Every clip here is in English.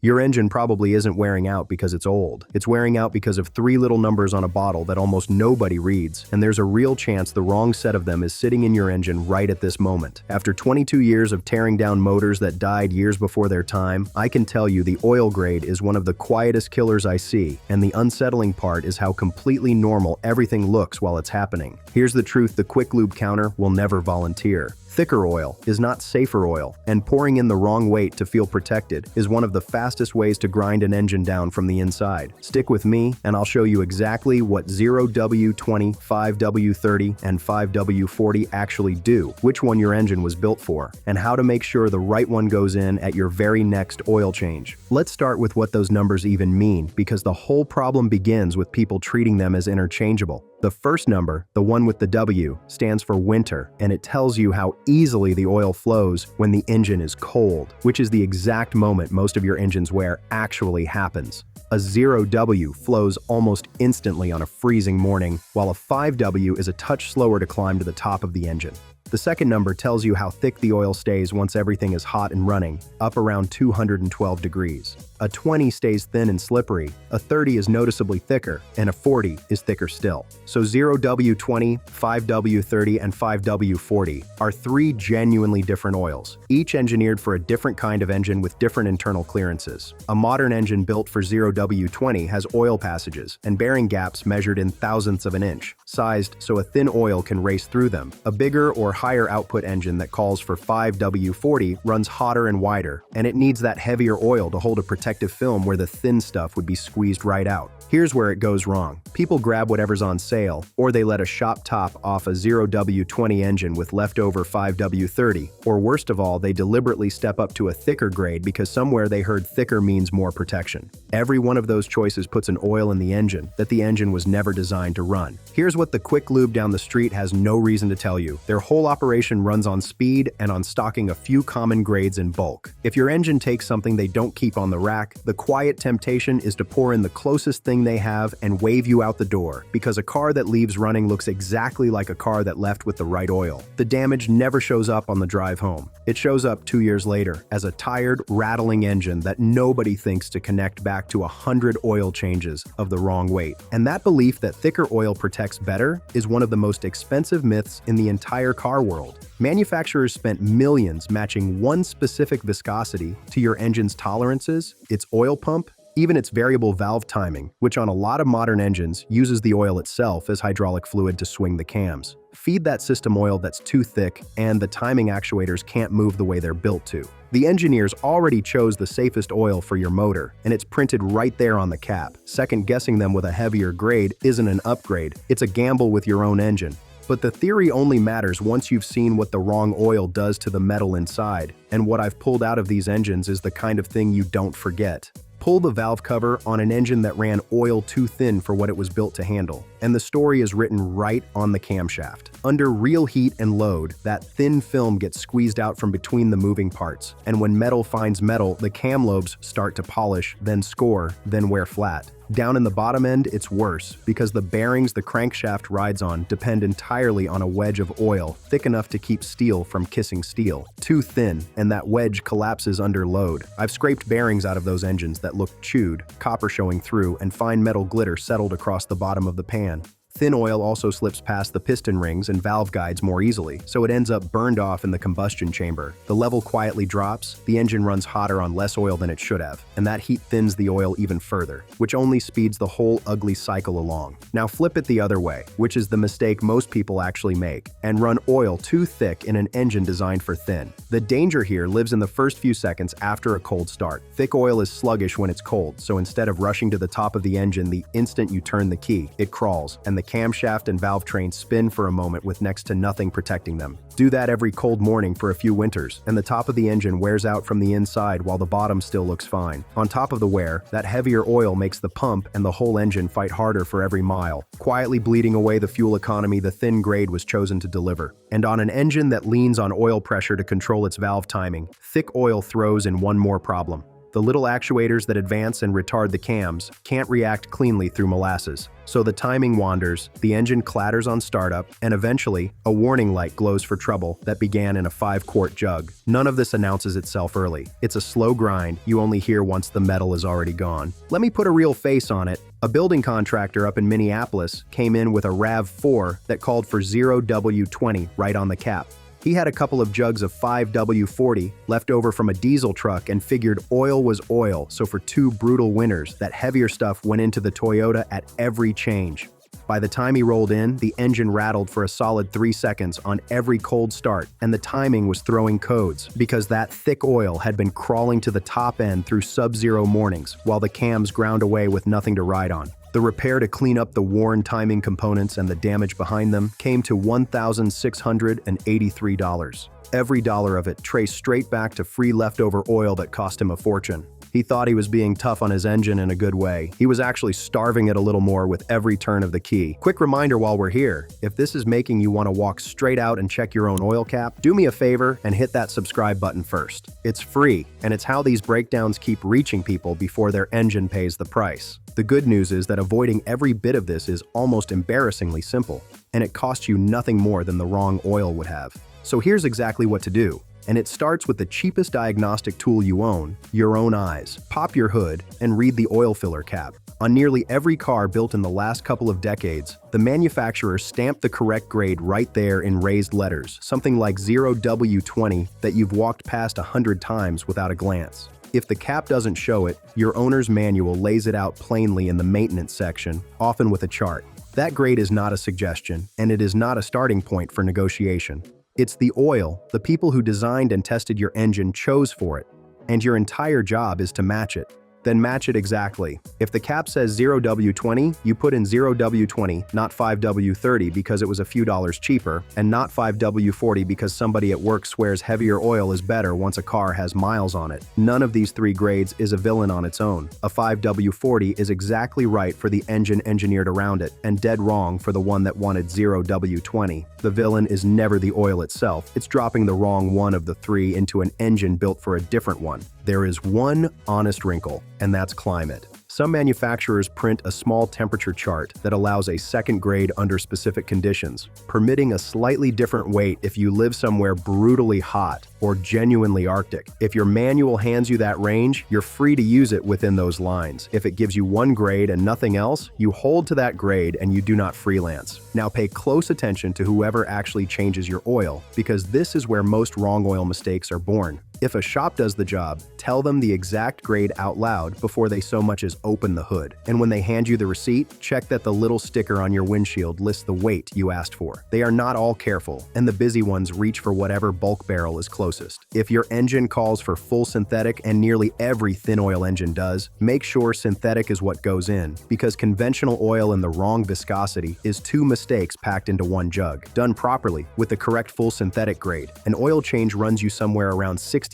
Your engine probably isn't wearing out because it's old. It's wearing out because of three little numbers on a bottle that almost nobody reads, and there's a real chance the wrong set of them is sitting in your engine right at this moment. After 22 years of tearing down motors that died years before their time, I can tell you the oil grade is one of the quietest killers I see, and the unsettling part is how completely normal everything looks while it's happening. Here's the truth: the quick lube counter will never volunteer. Thicker oil is not safer oil, and pouring in the wrong weight to feel protected is one of the fastest ways to grind an engine down from the inside. Stick with me, and I'll show you exactly what 0W-20, 5W-30, and 5W-40 actually do, which one your engine was built for, and how to make sure the right one goes in at your very next oil change. Let's start with what those numbers even mean, because the whole problem begins with people treating them as interchangeable. The first number, the one with the W, stands for winter, and it tells you how easily the oil flows when the engine is cold, which is the exact moment most of your engine's wear actually happens. A 0W flows almost instantly on a freezing morning, while a 5W is a touch slower to climb to the top of the engine. The second number tells you how thick the oil stays once everything is hot and running, up around 212 degrees. A 20 stays thin and slippery, a 30 is noticeably thicker, and a 40 is thicker still. So 0W-20, 5W-30, and 5W-40 are three genuinely different oils, each engineered for a different kind of engine with different internal clearances. A modern engine built for 0W-20 has oil passages and bearing gaps measured in thousandths of an inch, sized so a thin oil can race through them. A bigger or higher output engine that calls for 5W-40 runs hotter and wider, and it needs that heavier oil to hold a protective film where the thin stuff would be squeezed right out. Here's where it goes wrong. People grab whatever's on sale, or they let a shop top off a 0W-20 engine with leftover 5W-30, or worst of all, they deliberately step up to a thicker grade because somewhere they heard thicker means more protection. Every one of those choices puts an oil in the engine that the engine was never designed to run. Here's what the quick lube down the street has no reason to tell you. Their whole operation runs on speed and on stocking a few common grades in bulk. If your engine takes something they don't keep on the rack, the quiet temptation is to pour in the closest thing they have and wave you out the door, because a car that leaves running looks exactly like a car that left with the right oil. The damage never shows up on the drive home. It shows up 2 years later as a tired, rattling engine that nobody thinks to connect back to 100 oil changes of the wrong weight. And that belief that thicker oil protects better is one of the most expensive myths in the entire car world. Manufacturers spent millions matching one specific viscosity to your engine's tolerances, its oil pump, even its variable valve timing, which on a lot of modern engines uses the oil itself as hydraulic fluid to swing the cams. Feed that system oil that's too thick, and the timing actuators can't move the way they're built to. The engineers already chose the safest oil for your motor, and it's printed right there on the cap. Second-guessing them with a heavier grade isn't an upgrade, it's a gamble with your own engine. But the theory only matters once you've seen what the wrong oil does to the metal inside, and what I've pulled out of these engines is the kind of thing you don't forget. Pull the valve cover on an engine that ran oil too thin for what it was built to handle, and the story is written right on the camshaft. Under real heat and load, that thin film gets squeezed out from between the moving parts, and when metal finds metal, the cam lobes start to polish, then score, then wear flat. Down in the bottom end, it's worse, because the bearings the crankshaft rides on depend entirely on a wedge of oil thick enough to keep steel from kissing steel. Too thin, and that wedge collapses under load. I've scraped bearings out of those engines that looked chewed, copper showing through, and fine metal glitter settled across the bottom of the pan. Thin oil also slips past the piston rings and valve guides more easily, so it ends up burned off in the combustion chamber. The level quietly drops, the engine runs hotter on less oil than it should have, and that heat thins the oil even further, which only speeds the whole ugly cycle along. Now flip it the other way, which is the mistake most people actually make, and run oil too thick in an engine designed for thin. The danger here lives in the first few seconds after a cold start. Thick oil is sluggish when it's cold, so instead of rushing to the top of the engine the instant you turn the key, it crawls, and the camshaft and valve train spin for a moment with next to nothing protecting them. Do that every cold morning for a few winters, and the top of the engine wears out from the inside while the bottom still looks fine. On top of the wear, that heavier oil makes the pump and the whole engine fight harder for every mile, quietly bleeding away the fuel economy the thin grade was chosen to deliver. And on an engine that leans on oil pressure to control its valve timing, thick oil throws in one more problem. The little actuators that advance and retard the cams can't react cleanly through molasses. So the timing wanders, the engine clatters on startup, and eventually, a warning light glows for trouble that began in a 5-quart jug. None of this announces itself early. It's a slow grind you only hear once the metal is already gone. Let me put a real face on it. A building contractor up in Minneapolis came in with a RAV4 that called for 0W-20 right on the cap. He had a couple of jugs of 5W-40 left over from a diesel truck and figured oil was oil, so for 2 brutal winters, that heavier stuff went into the Toyota at every change. By the time he rolled in, the engine rattled for a solid 3 seconds on every cold start, and the timing was throwing codes, because that thick oil had been crawling to the top end through sub-zero mornings, while the cams ground away with nothing to ride on. The repair to clean up the worn timing components and the damage behind them came to $1,683. Every dollar of it traced straight back to free leftover oil that cost him a fortune. He thought he was being tough on his engine in a good way. He was actually starving it a little more with every turn of the key. Quick reminder while we're here, if this is making you want to walk straight out and check your own oil cap, do me a favor and hit that subscribe button first. It's free, and it's how these breakdowns keep reaching people before their engine pays the price. The good news is that avoiding every bit of this is almost embarrassingly simple, and it costs you nothing more than the wrong oil would have. So here's exactly what to do. And it starts with the cheapest diagnostic tool you own, your own eyes. Pop your hood and read the oil filler cap. On nearly every car built in the last couple of decades, the manufacturer stamped the correct grade right there in raised letters, something like 0W-20 that you've walked past 100 times without a glance. If the cap doesn't show it, your owner's manual lays it out plainly in the maintenance section, often with a chart. That grade is not a suggestion, and it is not a starting point for negotiation. It's the oil the people who designed and tested your engine chose for it, and your entire job is to match it. Then match it exactly. If the cap says 0W-20, you put in 0W-20, not 5W-30 because it was a few dollars cheaper, and not 5W-40 because somebody at work swears heavier oil is better once a car has miles on it. None of these 3 grades is a villain on its own. A 5W-40 is exactly right for the engine engineered around it, and dead wrong for the one that wanted 0W-20. The villain is never the oil itself, it's dropping the wrong one of the 3 into an engine built for a different one. There is one honest wrinkle, and that's climate. Some manufacturers print a small temperature chart that allows a second grade under specific conditions, permitting a slightly different weight if you live somewhere brutally hot or genuinely Arctic. If your manual hands you that range, you're free to use it within those lines. If it gives you one grade and nothing else, you hold to that grade and you do not freelance. Now pay close attention to whoever actually changes your oil, because this is where most wrong oil mistakes are born. If a shop does the job, tell them the exact grade out loud before they so much as open the hood. And when they hand you the receipt, check that the little sticker on your windshield lists the weight you asked for. They are not all careful, and the busy ones reach for whatever bulk barrel is closest. If your engine calls for full synthetic, and nearly every thin oil engine does, make sure synthetic is what goes in, because conventional oil in the wrong viscosity is 2 mistakes packed into one jug. Done properly, with the correct full synthetic grade, an oil change runs you somewhere around $68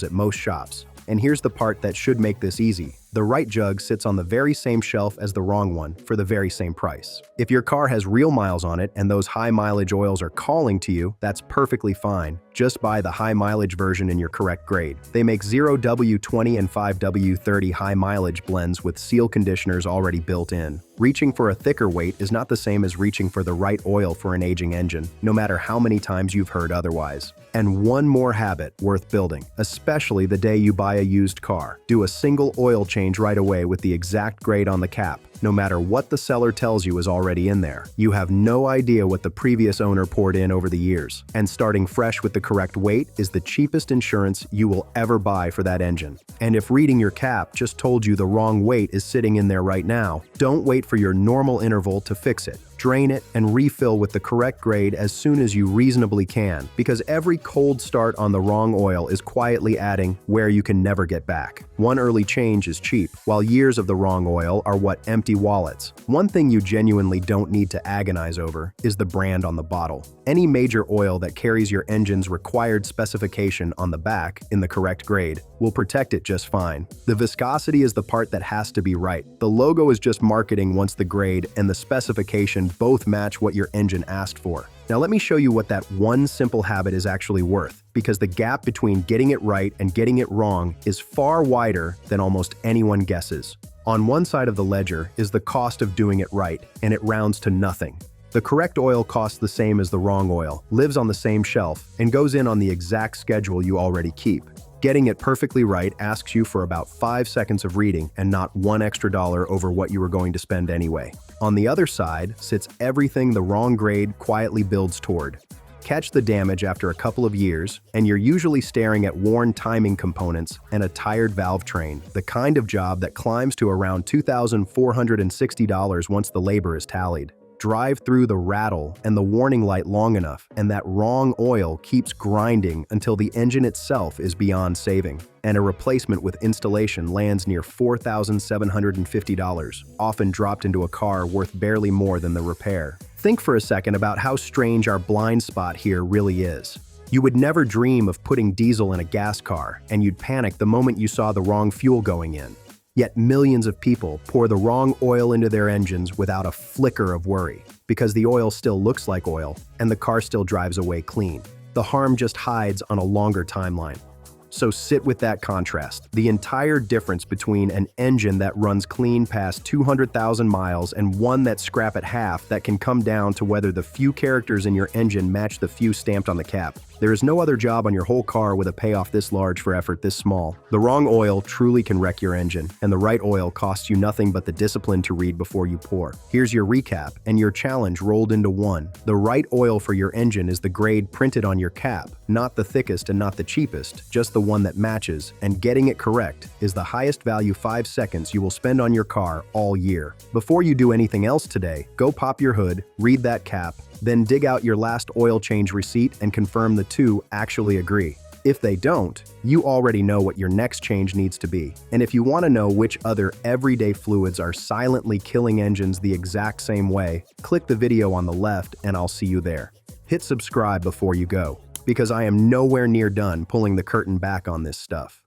at most shops. And here's the part that should make this easy. The right jug sits on the very same shelf as the wrong one for the very same price. If your car has real miles on it and those high mileage oils are calling to you, that's perfectly fine. Just buy the high mileage version in your correct grade. They make 0W-20 and 5W-30 high mileage blends with seal conditioners already built in. Reaching for a thicker weight is not the same as reaching for the right oil for an aging engine, no matter how many times you've heard otherwise. And one more habit worth building, especially the day you buy a used car. Do a single oil change right away with the exact grade on the cap, no matter what the seller tells you is already in there. You have no idea what the previous owner poured in over the years, and starting fresh with the correct weight is the cheapest insurance you will ever buy for that engine. And if reading your cap just told you the wrong weight is sitting in there right now, don't wait for your normal interval to fix it. Drain it and refill with the correct grade as soon as you reasonably can, because every cold start on the wrong oil is quietly adding where you can never get back. One early change is cheap, while years of the wrong oil are what empty empty wallets. One thing you genuinely don't need to agonize over is the brand on the bottle. Any major oil that carries your engine's required specification on the back in the correct grade will protect it just fine. The viscosity is the part that has to be right. The logo is just marketing once the grade and the specification both match what your engine asked for. Now let me show you what that one simple habit is actually worth, because the gap between getting it right and getting it wrong is far wider than almost anyone guesses. On one side of the ledger is the cost of doing it right, and it rounds to nothing. The correct oil costs the same as the wrong oil, lives on the same shelf, and goes in on the exact schedule you already keep. Getting it perfectly right asks you for about 5 seconds of reading and not $1 extra over what you were going to spend anyway. On the other side sits everything the wrong grade quietly builds toward. Catch the damage after a couple of years, and you're usually staring at worn timing components and a tired valve train, the kind of job that climbs to around $2,460 once the labor is tallied. Drive through the rattle and the warning light long enough, and that wrong oil keeps grinding until the engine itself is beyond saving, and a replacement with installation lands near $4,750, often dropped into a car worth barely more than the repair. Think for a second about how strange our blind spot here really is. You would never dream of putting diesel in a gas car, and you'd panic the moment you saw the wrong fuel going in. Yet millions of people pour the wrong oil into their engines without a flicker of worry, because the oil still looks like oil and the car still drives away clean. The harm just hides on a longer timeline. So sit with that contrast. The entire difference between an engine that runs clean past 200,000 miles and one that's scrap at half that can come down to whether the few characters in your engine match the few stamped on the cap. There is no other job on your whole car with a payoff this large for effort this small. The wrong oil truly can wreck your engine, and the right oil costs you nothing but the discipline to read before you pour. Here's your recap and your challenge rolled into one. The right oil for your engine is the grade printed on your cap, not the thickest and not the cheapest, just the one that matches, and getting it correct is the highest value 5 seconds you will spend on your car all year. Before you do anything else today, go pop your hood, read that cap, then dig out your last oil change receipt and confirm the two actually agree. If they don't, you already know what your next change needs to be. And if you want to know which other everyday fluids are silently killing engines the exact same way, click the video on the left and I'll see you there. Hit subscribe before you go, because I am nowhere near done pulling the curtain back on this stuff.